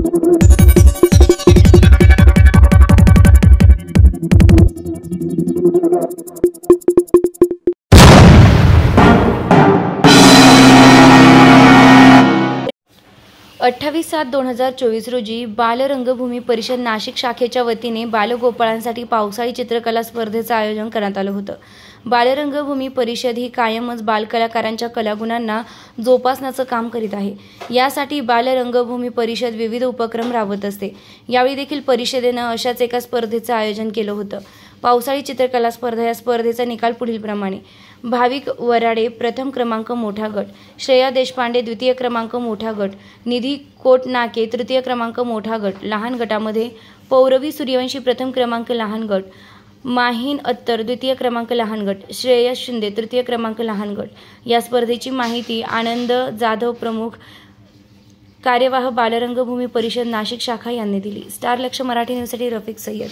(28/7/2024) रोजी बालरंगभूमी परिषद नाशिक शाखेच्या वतीने बालगोपाळांसाठी पावसाळी चित्रकला स्पर्धेचं आयोजन करण्यात आलं होतं. बालरंगभूमी परिषद ही कायमच बालकलाकारांच्या कलागुणांना जोपासण्याचं काम करीत आहे. यासाठी बालरंगभूमी परिषद विविध उपक्रम राबवत असते. यावेळी देखील परिषदेनं अशाच एका स्पर्धेचं आयोजन केलं होतं. पावसाळी चित्रकला स्पर्धा. या स्पर्धेचा निकाल पुढीलप्रमाणे: भाविक वराडे प्रथम क्रमांक मोठा गट, श्रेया देशपांडे द्वितीय क्रमांक मोठा गट, निधी कोटनाके तृतीय क्रमांक मोठा गट. लहान गटामध्ये पौरवी सूर्यवंशी प्रथम क्रमांक लहान गट, माहीन अत्तर द्वितीय क्रमांक लहान गट, श्रेयस शिंदे तृतीय क्रमांक लहान गट. या स्पर्धेची माहिती आनंद जाधव प्रमुख कार्यवाह बालरंगभूमी परिषद नाशिक शाखा यांनी दिली. स्टार लक्ष मराठी न्यूजसाठी रफिक सय्यद.